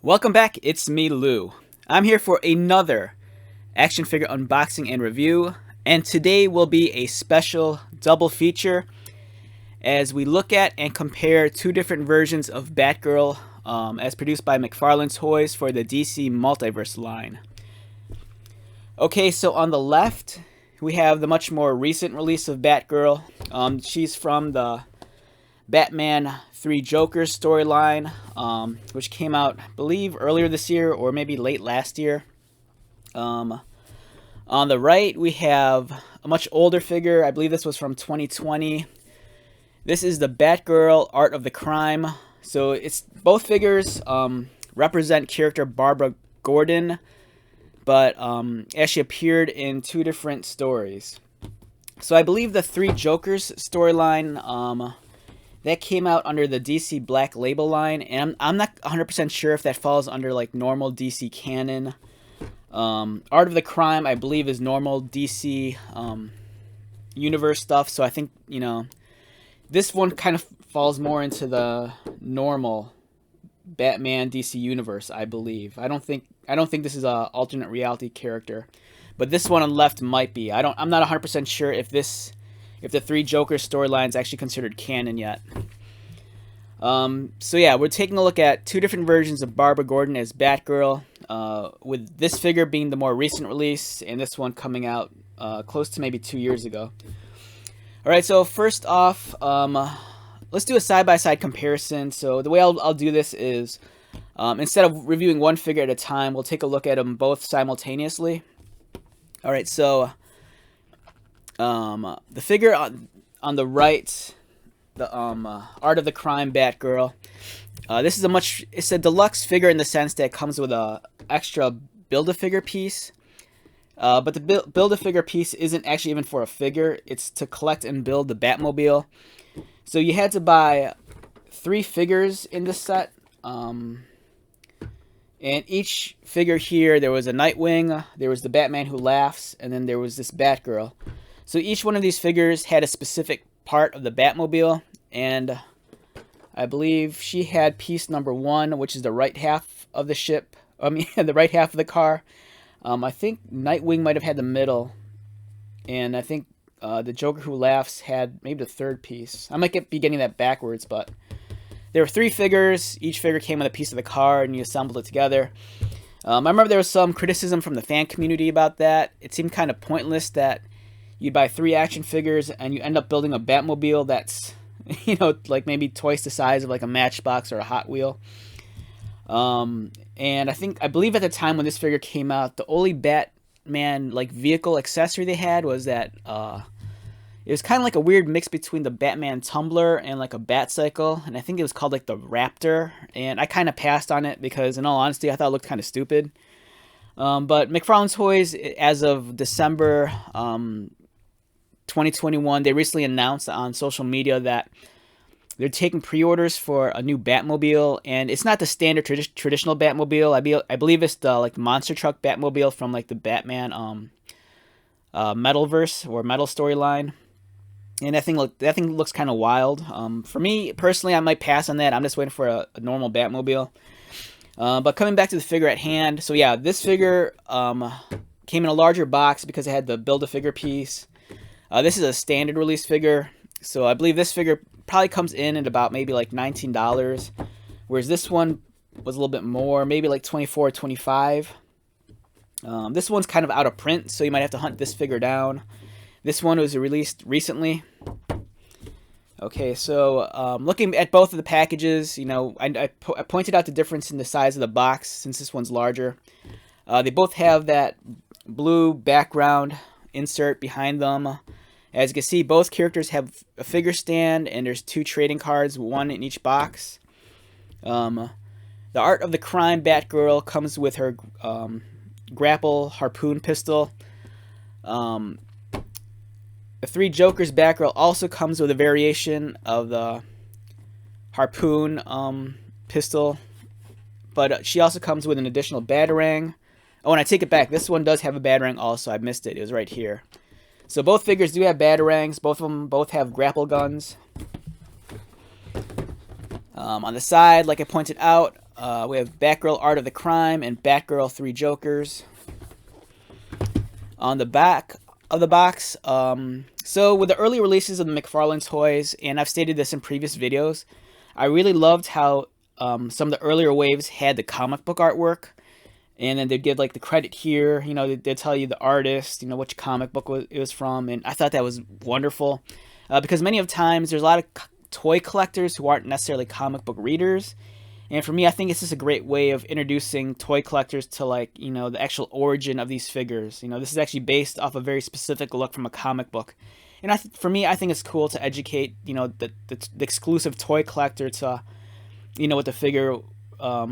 Welcome back, it's me, Lou. I'm here for another action figure unboxing and review, and today will be a special double feature as we look at and compare two different versions of Batgirl as produced by McFarlane Toys for the DC Multiverse line. Okay, so on the left, we have the much more recent release of Batgirl. She's from the Batman 3 Jokers storyline, which came out, I believe, earlier this year or maybe late last year. On the right, we have a much older figure. I believe this was from 2020. This is the Batgirl Art of the Crime. So it's both figures represent character Barbara Gordon, but actually appeared in two different stories. So I believe the 3 Jokers storyline that came out under the DC Black Label line, and I'm not 100% sure if that falls under like normal DC canon. Art of the Crime, I believe, is normal DC universe stuff, so I think, you know, this one kind of falls more into the normal Batman DC universe, I believe. I don't think this is a alternate reality character, but this one on the left might be. I'm not 100% sure if the 3 Jokers storyline is actually considered canon yet. So yeah, we're taking a look at two different versions of Barbara Gordon as Batgirl, with this figure being the more recent release, and this one coming out close to maybe 2 years ago. Alright, so first off, let's do a side-by-side comparison. So the way I'll do this is, instead of reviewing one figure at a time, we'll take a look at them both simultaneously. Alright, so the figure on the right, the Art of the Crime Batgirl. This is it's a deluxe figure in the sense that it comes with a extra Build-A-Figure piece. But the Build-A-Figure piece isn't actually even for a figure. It's to collect and build the Batmobile. So you had to buy 3 figures in this set. And each figure here, there was a Nightwing, there was the Batman Who Laughs, and then there was this Batgirl. So each one of these figures had a specific part of the Batmobile, and I believe she had piece number 1, which is the right half of the ship. I mean, the right half of the car. I think Nightwing might have had the middle, and I think the Joker Who Laughs had maybe the third piece. I might be getting that backwards, but there were 3 figures. Each figure came with a piece of the car, and you assembled it together. I remember there was some criticism from the fan community about that. It seemed kind of pointless that you buy 3 action figures and you end up building a Batmobile that's, you know, like maybe twice the size of like a Matchbox or a Hot Wheel. And I believe at the time when this figure came out, the only Batman like vehicle accessory they had was that it was kind of like a weird mix between the Batman Tumbler and like a Batcycle, and I think it was called like the Raptor. And I kind of passed on it because, in all honesty, I thought it looked kind of stupid. But McFarlane Toys, as of December 2021, they recently announced on social media that they're taking pre-orders for a new Batmobile, and it's not the standard traditional Batmobile. I believe it's the like monster truck Batmobile from like the Batman Metalverse or Metal storyline, and that thing looks kind of wild. For me personally, I might pass on that. I'm just waiting for a normal Batmobile. But coming back to the figure at hand, so yeah, this figure came in a larger box because it had the Build-A-Figure piece. This is a standard release figure, so I believe this figure probably comes in at about maybe like $19, whereas this one was a little bit more, maybe like $24 or $25. This one's kind of out of print, so you might have to hunt this figure down. This one was released recently. Okay, so looking at both of the packages, you know, I pointed out the difference in the size of the box since this one's larger. They both have that blue background insert behind them. As you can see, both characters have a figure stand, and there's 2 trading cards, 1 in each box. The Art of the Crime Batgirl comes with her grapple harpoon pistol. The 3 Jokers Batgirl also comes with a variation of the harpoon pistol, but she also comes with an additional batarang. Oh, and I take it back. This one does have a batarang also. I missed it. It was right here. So both figures do have batarangs. Both of them both have grapple guns. On the side, like I pointed out, We have Batgirl Art of the Crime and Batgirl 3 Jokers. On the back of the box, so with the early releases of the McFarlane toys, and I've stated this in previous videos, I really loved how some of the earlier waves had the comic book artwork, and then they'd give like the credit here, you know, they'd tell you the artist, you know, which comic book it was from, and I thought that was wonderful, because many of times there's a lot of toy collectors who aren't necessarily comic book readers. And for me, I think it's just a great way of introducing toy collectors to, like, you know, the actual origin of these figures. You know, this is actually based off a very specific look from a comic book. And for me, I think it's cool to educate, you know, the exclusive toy collector to, you know, what the figure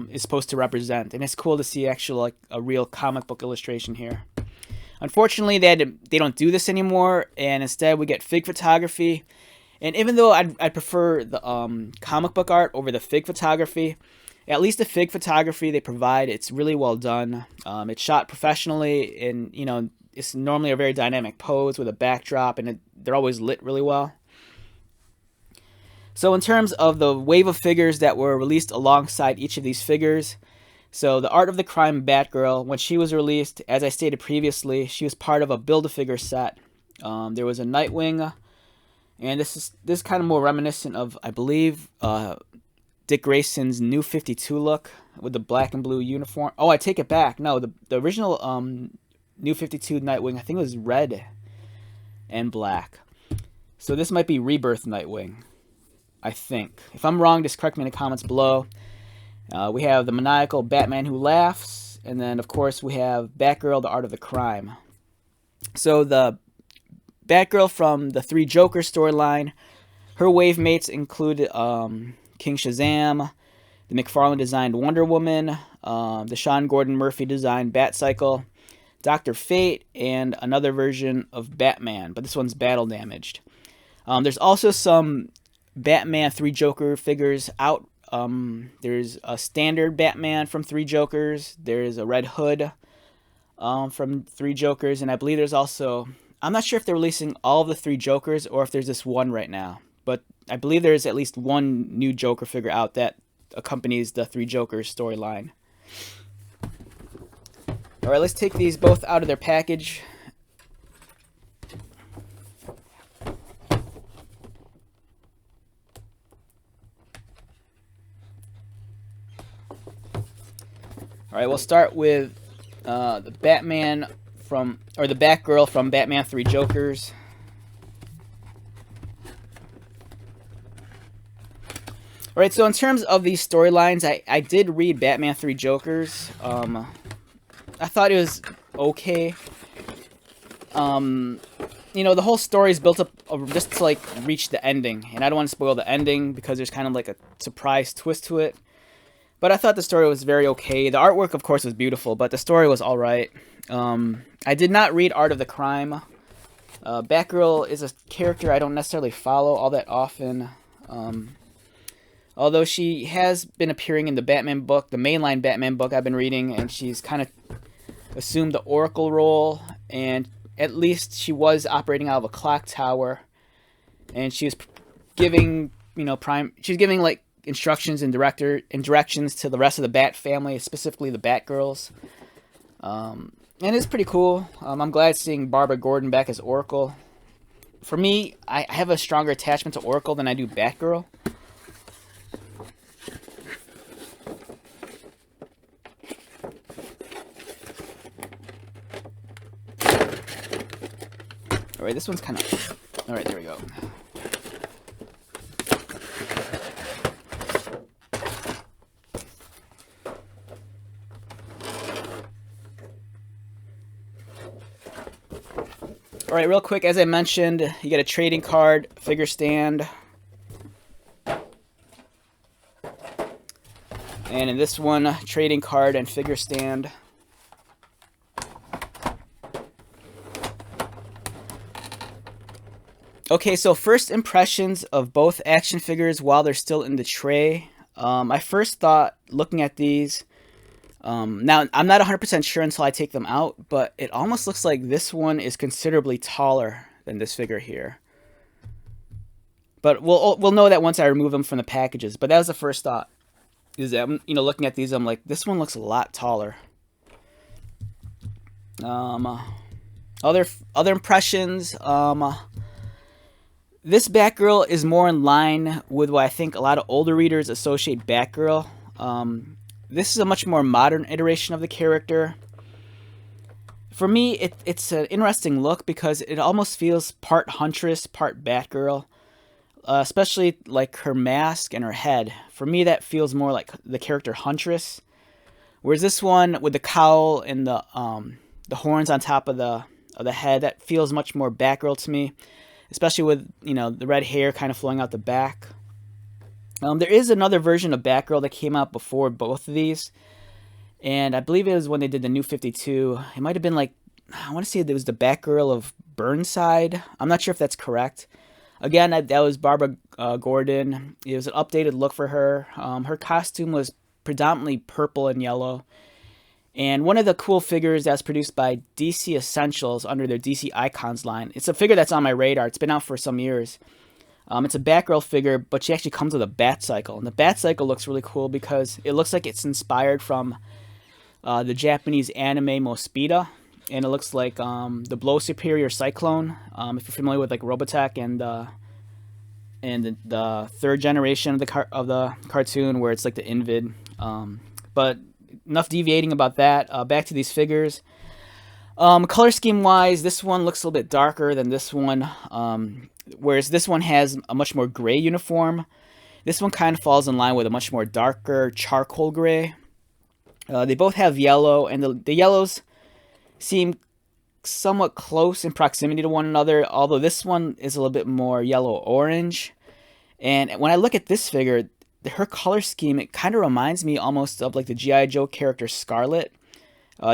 is supposed to represent. And it's cool to see actual, like, a real comic book illustration here. Unfortunately, they don't do this anymore, and instead we get fig photography. And even though I'd prefer the comic book art over the fig photography, at least the fig photography they provide, it's really well done. It's shot professionally, and, you know, it's normally a very dynamic pose with a backdrop, and they're always lit really well. So in terms of the wave of figures that were released alongside each of these figures, so the Art of the Crime Batgirl, when she was released, as I stated previously, she was part of a Build-A-Figure set. There was a Nightwing. And this is kind of more reminiscent of, I believe, Dick Grayson's New 52 look with the black and blue uniform. Oh, I take it back. No, the original New 52 Nightwing, I think it was red and black. So this might be Rebirth Nightwing, I think. If I'm wrong, just correct me in the comments below. We have the maniacal Batman Who Laughs. And then, of course, we have Batgirl, the Art of the Crime. So the Batgirl from the 3 Joker storyline, her wave mates include King Shazam, the McFarlane designed Wonder Woman, the Sean Gordon Murphy designed Batcycle, Dr. Fate, and another version of Batman, but this one's battle damaged. There's also some Batman 3 Joker figures out. There's a standard Batman from 3 Jokers, there's a Red Hood from 3 Jokers, and I believe there's also, I'm not sure if they're releasing all of the 3 Jokers or if there's this one right now. But I believe there's at least one new Joker figure out that accompanies the 3 Jokers storyline. Alright, let's take these both out of their package. Alright, we'll start with the Batman from, or the Batgirl from Batman 3 Jokers. Alright, so in terms of these storylines, I did read Batman 3 Jokers. I thought it was okay. You know, the whole story is built up just to, like, reach the ending. And I don't want to spoil the ending because there's kind of like a surprise twist to it. But I thought the story was very okay. The artwork, of course, was beautiful, but the story was alright. I did not read Art of the Crime. Batgirl is a character I don't necessarily follow all that often. Although she has been appearing in the Batman book, the mainline Batman book I've been reading, and she's kind of assumed the Oracle role, and at least she was operating out of a clock tower, and she was giving, you know, she's giving, like, instructions and directions to the rest of the Bat family, specifically the Batgirls. And it's pretty cool. I'm glad seeing Barbara Gordon back as Oracle. For me, I have a stronger attachment to Oracle than I do Batgirl. Alright, this one's kind of... Alright, there we go. Alright, real quick, as I mentioned, you get a trading card, figure stand. And in this one, trading card and figure stand. Okay, so first impressions of both action figures while they're still in the tray. I first thought, looking at these, now I'm not 100% sure until I take them out, but it almost looks like this one is considerably taller than this figure here. But we'll know that once I remove them from the packages, but that was the first thought. is that, looking at these, I'm like, this one looks a lot taller. Other impressions. This Batgirl is more in line with what I think a lot of older readers associate Batgirl. This is a much more modern iteration of the character. For me, it's an interesting look because it almost feels part Huntress, part Batgirl. Especially like her mask and her head. For me, that feels more like the character Huntress. Whereas this one with the cowl and the horns on top of the head, that feels much more Batgirl to me. Especially with, the red hair kind of flowing out the back. There is another version of Batgirl that came out before both of these. And I believe it was when they did the New 52. It might have been like, I want to say it was the Batgirl of Burnside. I'm not sure if that's correct. Again, that was Barbara Gordon. It was an updated look for her. Her costume was predominantly purple and yellow. And one of the cool figures that's produced by DC Essentials under their DC Icons line. It's a figure that's on my radar. It's been out for some years. It's a Batgirl figure, but she actually comes with a Batcycle. And the Batcycle looks really cool because it looks like it's inspired from the Japanese anime Mospeada. And it looks like the Blow Superior Cyclone. If you're familiar with like Robotech and the third generation of the cartoon, where it's like the Invid. But enough deviating about that. Back to these figures. Color scheme wise, this one looks a little bit darker than this one. Whereas this one has a much more gray uniform. This one kind of falls in line with a much more darker charcoal gray. They both have yellow, and the yellows seem somewhat close in proximity to one another, although this one is a little bit more yellow-orange. And when I look at this figure, her color scheme, it kind of reminds me almost of like the G.I. Joe character Scarlet.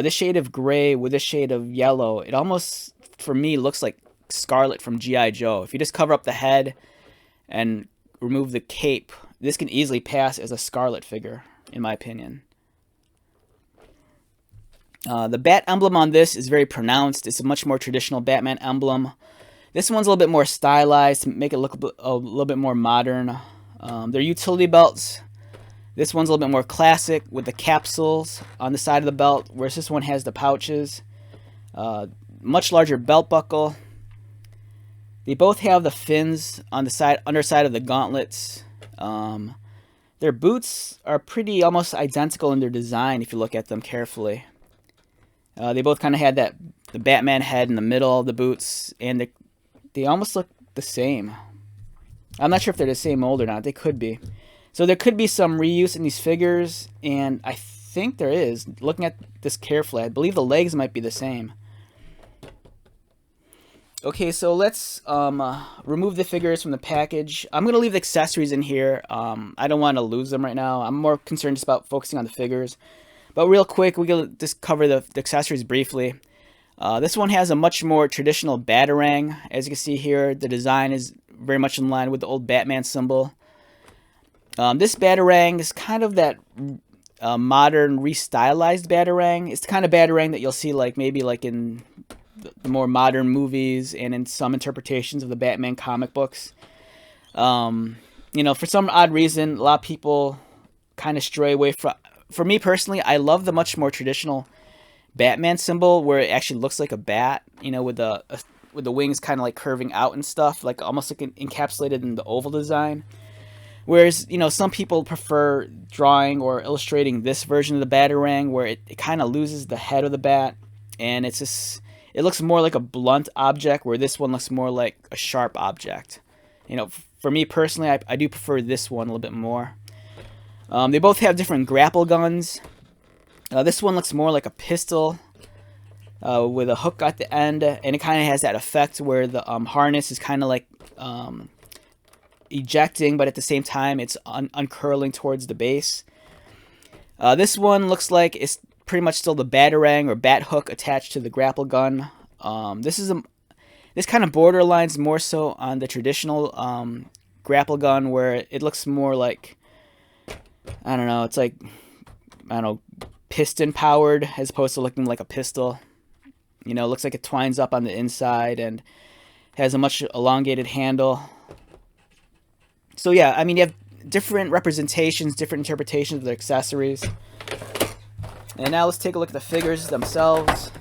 This shade of gray with this shade of yellow, it almost, for me, looks like Scarlet from G.I. Joe. If you just cover up the head and remove the cape, this can easily pass as a Scarlet figure, in my opinion. The Bat emblem on this is very pronounced. It's a much more traditional Batman emblem. This one's a little bit more stylized to make it look a little bit more modern. Their utility belts. This one's a little bit more classic with the capsules on the side of the belt, whereas this one has the pouches. Much larger belt buckle. They both have the fins on the underside of the gauntlets. Their boots are pretty almost identical in their design if you look at them carefully. They both kind of had the Batman head in the middle of the boots, and they almost look the same. I'm not sure if they're the same mold or not. They could be. So there could be some reuse in these figures, and I think there is. Looking at this carefully, I believe the legs might be the same. Okay, so let's remove the figures from the package. I'm going to leave the accessories in here. I don't want to lose them right now. I'm more concerned just about focusing on the figures. But real quick, we'll just cover the accessories briefly. This one has a much more traditional Batarang. As you can see here, the design is very much in line with the old Batman symbol. This Batarang is kind of that modern, restylized Batarang. It's the kind of Batarang that you'll see maybe in the more modern movies and in some interpretations of the Batman comic books. For some odd reason, a lot of people kind of stray away from... For me personally, I love the much more traditional Batman symbol where it actually looks like a bat, with the wings kind of curving out and stuff, almost encapsulated in the oval design. Whereas, some people prefer drawing or illustrating this version of the Batarang where it kind of loses the head of the bat, and it looks more like a blunt object, where this one looks more like a sharp object. For me personally, I do prefer this one a little bit more. They both have different grapple guns. This one looks more like a pistol with a hook at the end, and it kind of has that effect where the harness is kind of ejecting, but at the same time it's uncurling towards the base. This one looks like it's pretty much still the Batarang or bat hook attached to the grapple gun. This kind of borderlines more so on the traditional grapple gun, where it looks more like, I don't know, it's piston powered as opposed to looking like a pistol. It looks like it twines up on the inside and has a much elongated handle. So yeah, I mean, different representations, different interpretations of the accessories. And now let's take a look at the figures themselves.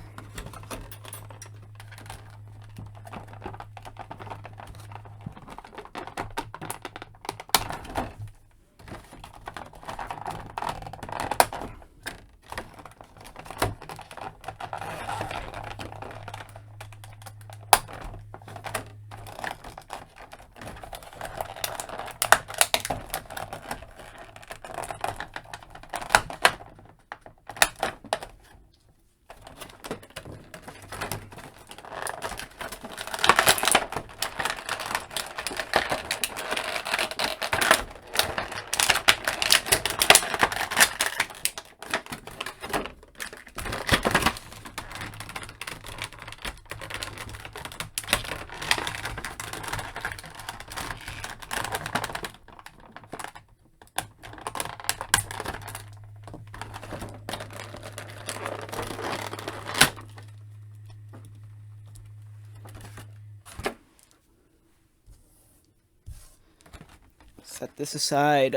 Set this aside.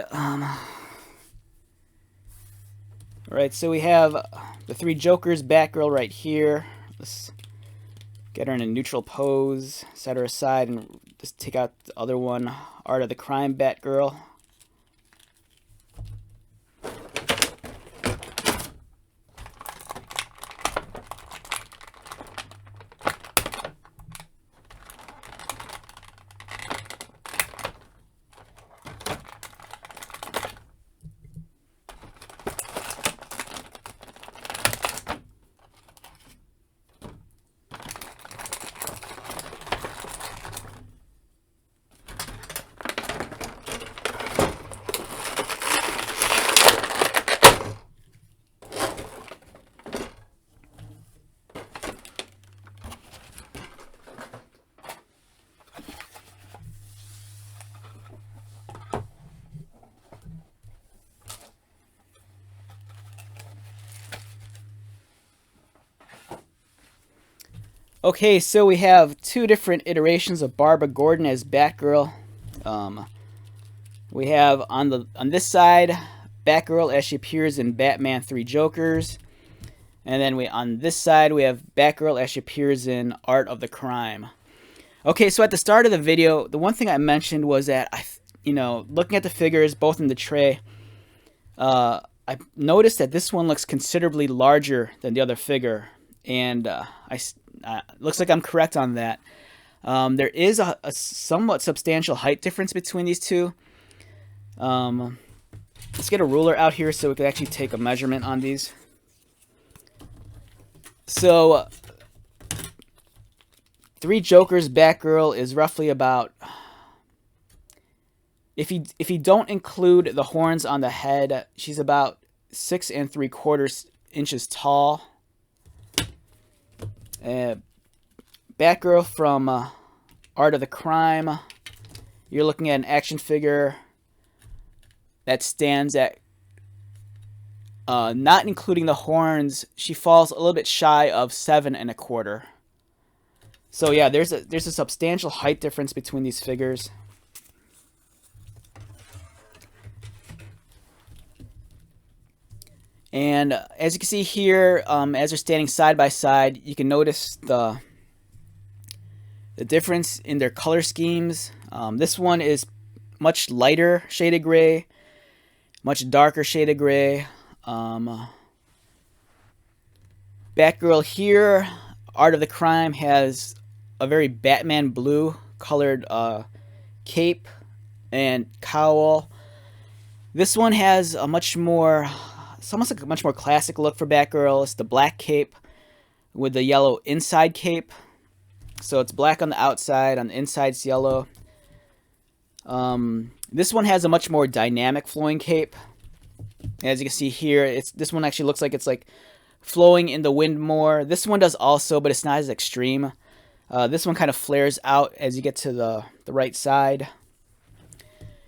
Alright, so we have the three Jokers, Batgirl right here. Let's get her in a neutral pose, set her aside, and just take out the other one, Art of the Crime Batgirl. Okay, so we have two different iterations of Barbara Gordon as Batgirl. We have on this side Batgirl as she appears in Batman 3 Jokers, and then on this side we have Batgirl as she appears in Art of the Crime. Okay, so at the start of the video, the one thing I mentioned was that looking at the figures both in the tray, I noticed that this one looks considerably larger than the other figure, and looks like I'm correct on that. There is a somewhat substantial height difference between these two. Let's get a ruler out here so we can actually take a measurement on these. So, 3 Jokers Batgirl is roughly about, if you don't include the horns on the head, she's about 6 3/4 inches tall. Batgirl from Art of the Crime, you're looking at an action figure that stands at, not including the horns, she falls a little bit shy of 7 1/4. So yeah, there's a substantial height difference between these figures. And as you can see here, as they're standing side by side, you can notice the difference in their color schemes. This one is much lighter shaded gray, much darker shaded gray. Batgirl here, Art of the Crime, has a very Batman blue colored cape and cowl. This one has a much more, it's almost like a much more classic look for Batgirl. It's the black cape with the yellow inside cape. So it's black on the outside, on the inside it's yellow. This one has a much more dynamic flowing cape. As you can see here, this one actually looks like it's like flowing in the wind more. This one does also, but it's not as extreme. This one kind of flares out as you get to the right side.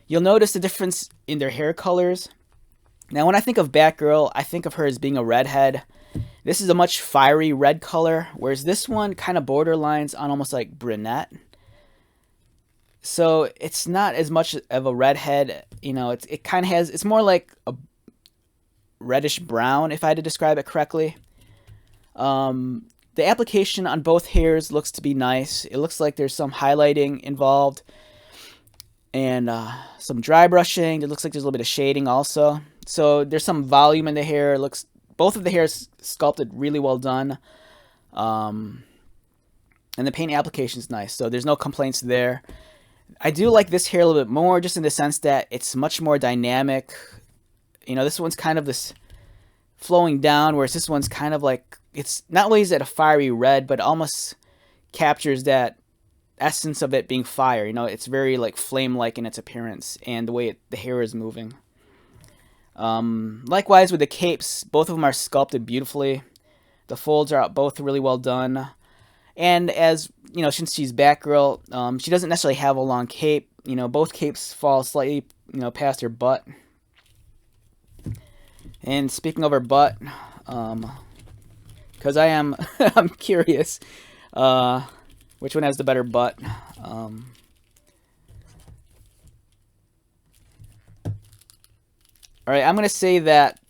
You'll notice the difference in their hair colors. Now, when I think of Batgirl, I think of her as being a redhead. This is a much fiery red color, whereas this one kind of borderlines on almost like brunette. So it's not as much of a redhead. You know, it kind of has, it's more like a reddish brown, if I had to describe it correctly. The application on both hairs looks to be nice. It looks like there's some highlighting involved and some dry brushing. It looks like there's a little bit of shading also. So there's some volume in the hair. It looks, both of the hairs sculpted really well done. And the paint application is nice, so there's no complaints there. I do like this hair a little bit more, just in the sense that it's much more dynamic. You know, this one's kind of this flowing down, whereas this one's kind of like, it's not only is it a fiery red, but almost captures that essence of it being fire. You know, it's very like flame-like in its appearance and the way the hair is moving. Likewise with the capes, both of them are sculpted beautifully. The folds are both really well done. And as, you know, since she's Batgirl, she doesn't necessarily have a long cape. You know, both capes fall slightly, you know, past her butt. And speaking of her butt, because I'm curious, which one has the better butt? All right, I'm gonna say that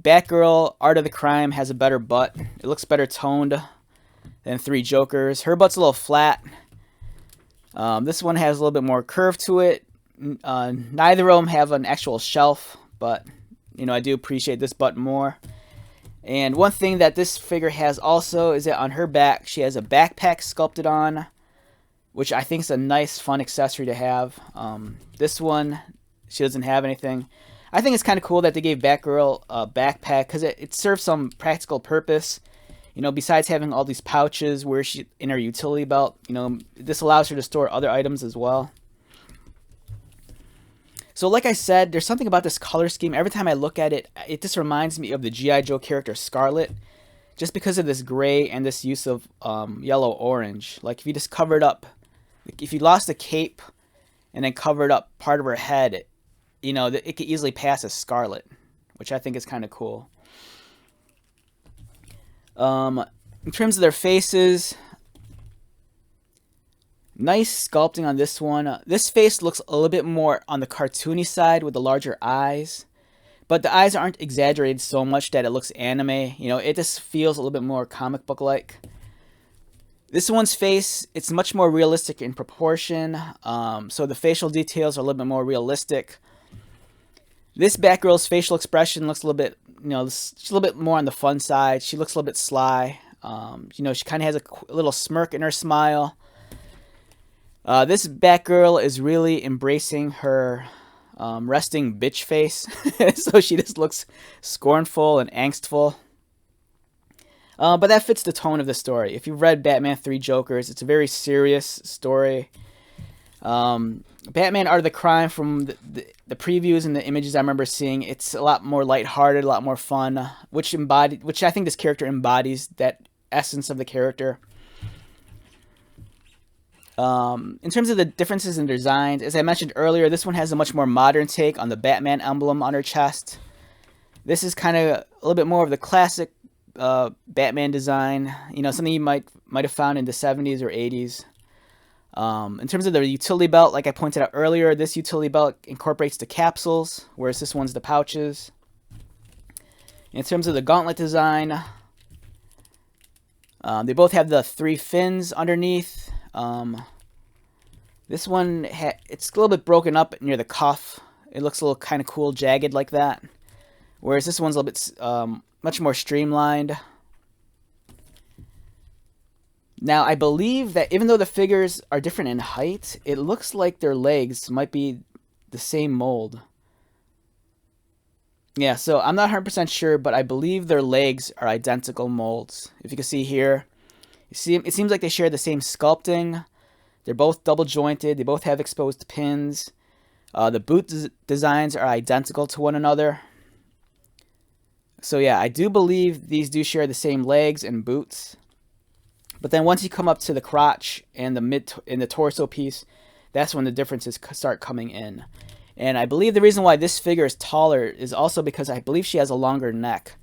Batgirl Art of the Crime has a better butt. It looks better toned than Three Jokers. Her butt's a little flat. This one has a little bit more curve to it. Neither of them have an actual shelf, but you know, I do appreciate this butt more. And one thing that this figure has also is that on her back she has a backpack sculpted on, which I think is a nice, fun accessory to have. This one, she doesn't have anything. I think it's kind of cool that they gave Batgirl a backpack because it serves some practical purpose. You know, besides having all these pouches where she in her utility belt, you know, this allows her to store other items as well. So like I said, there's something about this color scheme. Every time I look at it, it just reminds me of the G.I. Joe character Scarlet, just because of this gray and this use of yellow-orange. Like if you just covered up, if you lost the cape and then covered up part of her head, you know, it could easily pass as Scarlet, which I think is kind of cool. In terms of their faces, nice sculpting on this one. This face looks a little bit more on the cartoony side with the larger eyes, but the eyes aren't exaggerated so much that it looks anime. You know, it just feels a little bit more comic book like. This one's face, it's much more realistic in proportion, so the facial details are a little bit more realistic. This Batgirl's facial expression looks a little bit, you know, she's a little bit more on the fun side. She looks a little bit sly. You know, she kind of has a little smirk in her smile. This Batgirl is really embracing her resting bitch face. So she just looks scornful and angstful. But that fits the tone of the story. If you've read Batman 3 Jokers, it's a very serious story. Batman Art of the Crime, from the previews and the images I remember seeing, it's a lot more lighthearted, a lot more fun, which I think this character embodies that essence of the character. In terms of the differences in designs, as I mentioned earlier, this one has a much more modern take on the Batman emblem on her chest. This is kind of a little bit more of the classic Batman design, you know, something you might have found in the 70s or 80s. In terms of the utility belt, like I pointed out earlier, this utility belt incorporates the capsules, whereas this one's the pouches. In terms of the gauntlet design, they both have the 3 fins underneath. This one, it's a little bit broken up near the cuff. It looks a little kind of cool, jagged like that. Whereas this one's a little bit much more streamlined. Now, I believe that even though the figures are different in height, it looks like their legs might be the same mold. Yeah, so I'm not 100% sure, but I believe their legs are identical molds. If you can see here, you see, it seems like they share the same sculpting. They're both double jointed. They both have exposed pins. The boot designs are identical to one another. So yeah, I do believe these do share the same legs and boots. But then once you come up to the crotch and the torso piece, that's when the differences start coming in. And I believe the reason why this figure is taller is also because I believe she has a longer neck.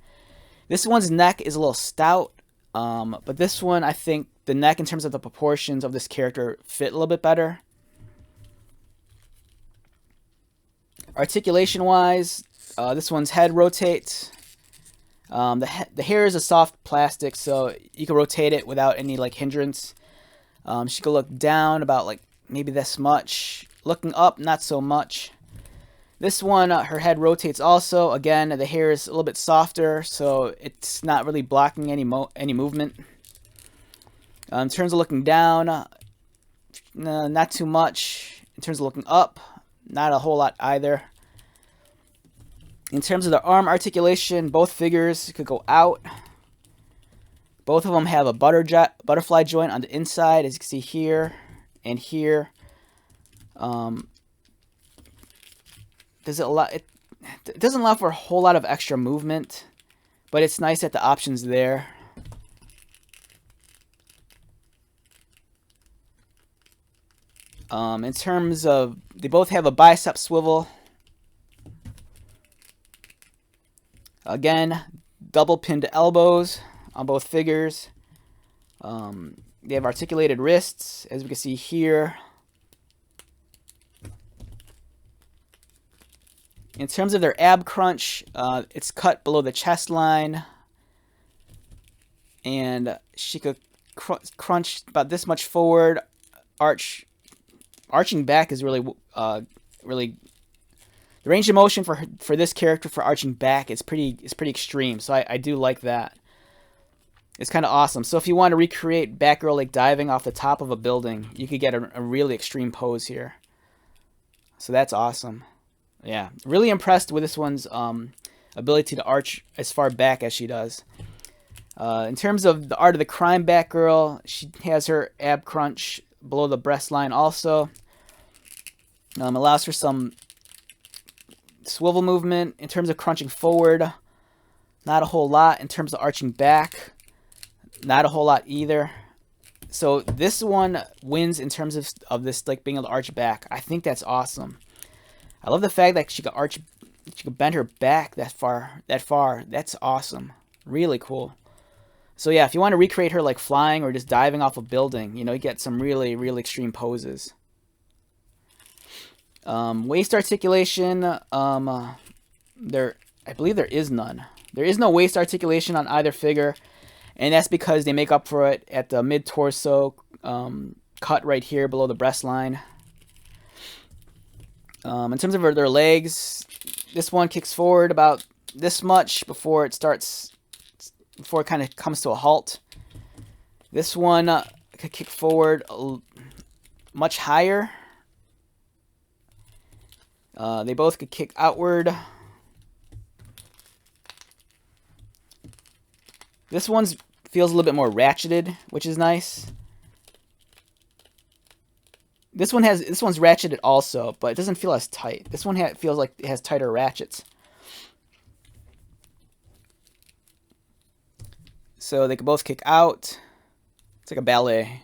This one's neck is a little stout, but this one, I think the neck in terms of the proportions of this character fit a little bit better. Articulation wise, this one's head rotates. The hair is a soft plastic, so you can rotate it without any like hindrance. She could look down about like maybe this much. Looking up, not so much. This one, her head rotates also. Again, the hair is a little bit softer, so it's not really blocking any movement. In terms of looking down, not too much. In terms of looking up, not a whole lot either. In terms of the arm articulation, both figures could go out. Both of them have a butterfly joint on the inside, as you can see here and here. It doesn't allow for a whole lot of extra movement, but it's nice that the option's there. In terms of, they both have a bicep swivel. Again, double pinned elbows on both figures. They have articulated wrists, as we can see here. In terms of their ab crunch, it's cut below the chest line. And she could crunch about this much forward. Arching back is really, the range of motion for this character for arching back is pretty extreme. So I do like that. It's kind of awesome. So if you want to recreate Batgirl like diving off the top of a building, you could get a really extreme pose here. So that's awesome. Yeah, really impressed with this one's ability to arch as far back as she does. In terms of the art of the Crime Batgirl, she has her ab crunch below the breast line also. Allows for some swivel movement. In terms of crunching forward, not a whole lot. In terms of arching back, not a whole lot either. So this one wins in terms of this like being able to arch back. I think that's awesome. I love the fact that she could bend her back that far. That's awesome. Really cool. So yeah, if you want to recreate her like flying or just diving off a building, you know, you get some really extreme poses. Waist articulation, I believe there is none. There is no waist articulation on either figure, and that's because they make up for it at the mid-torso cut right here below the breast line. In terms of their legs, this one kicks forward about this much before it kind of comes to a halt. This one could kick forward much higher. They both could kick outward. This one feels a little bit more ratcheted, which is nice. This one's ratcheted also, but it doesn't feel as tight. This one feels like it has tighter ratchets. So they can both kick out. It's like a ballet.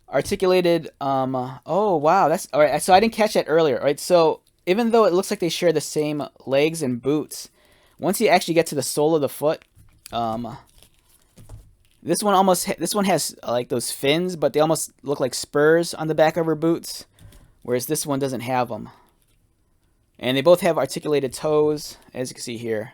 Articulated. Oh wow, that's all right. So I didn't catch that earlier. All right. So even though it looks like they share the same legs and boots, once you actually get to the sole of the foot, this one has like those fins, but they almost look like spurs on the back of her boots, whereas this one doesn't have them. And they both have articulated toes, as you can see here.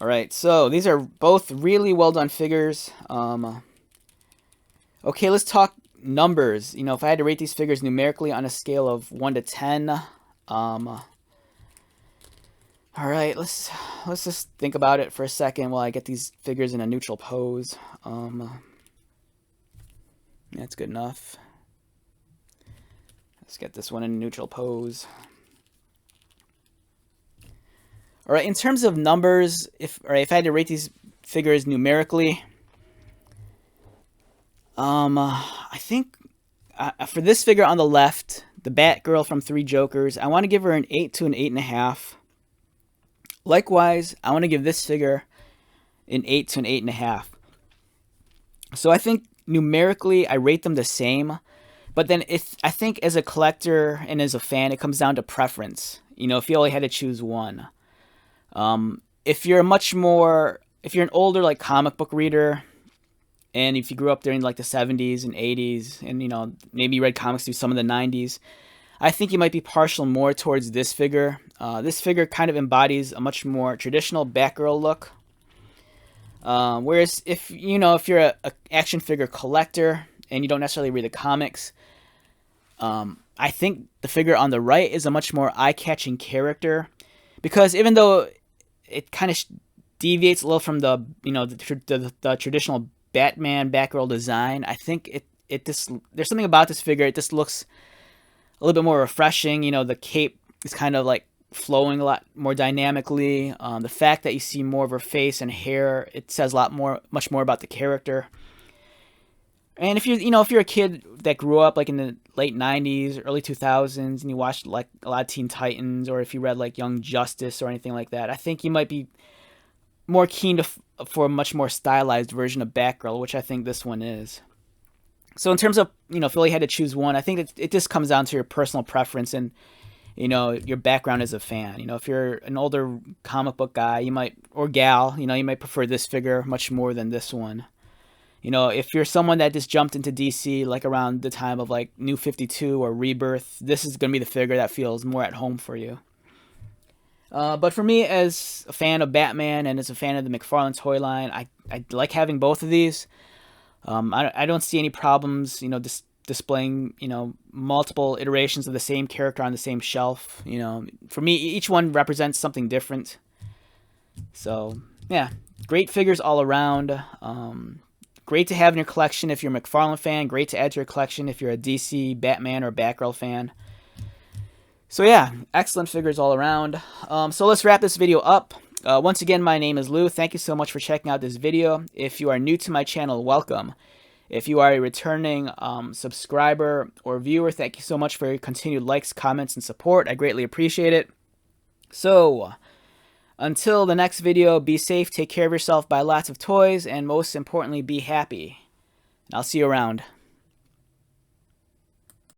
Alright, so these are both really well done figures. Okay, let's talk numbers. You know, if I had to rate these figures numerically on a scale of 1 to 10, alright, let's just think about it for a second while I get these figures in a neutral pose. That's good enough. Let's get this one in a neutral pose. All right, in terms of numbers, if I had to rate these figures numerically, I think for this figure on the left, the Batgirl from Three Jokers, I want to give her an 8 to an 8.5. Likewise, I want to give this figure an 8 to an 8.5. So I think numerically, I rate them the same. But then I think as a collector and as a fan, it comes down to preference. You know, if you only had to choose one. If you're an older like comic book reader, and if you grew up during like the 70s and 80s, and maybe you read comics through some of the 90s, I think you might be partial more towards this figure. This figure kind of embodies a much more traditional Batgirl look. Whereas if you're a action figure collector and you don't necessarily read the comics, I think the figure on the right is a much more eye-catching character, because even though it kind of deviates a little from the the traditional Batman Batgirl design, I think there's something about this figure. It just looks a little bit more refreshing. The cape is kind of like flowing a lot more dynamically. The fact that you see more of her face and hair, it says much more about the character. And if you're a kid that grew up like in the late 90s, early 2000s, and you watched like a lot of Teen Titans, or if you read like Young Justice or anything like that, I think you might be more keen for a much more stylized version of Batgirl, which I think this one is. So in terms of, if you only had to choose one, I think it just comes down to your personal preference and, your background as a fan. If you're an older comic book guy, or gal, you might prefer this figure much more than this one. If you're someone that just jumped into DC like around the time of like New 52 or Rebirth, this is going to be the figure that feels more at home for you. But for me, as a fan of Batman and as a fan of the McFarlane toy line, I like having both of these. I don't see any problems, displaying, multiple iterations of the same character on the same shelf. For me, each one represents something different. So, yeah, great figures all around. Great to have in your collection if you're a McFarlane fan. Great to add to your collection if you're a DC, Batman, or Batgirl fan. So yeah, excellent figures all around. So let's wrap this video up. Once again, my name is Lou. Thank you so much for checking out this video. If you are new to my channel, welcome. If you are a returning subscriber or viewer, thank you so much for your continued likes, comments, and support. I greatly appreciate it. So, until the next video, be safe, take care of yourself, buy lots of toys, and most importantly, be happy. And I'll see you around.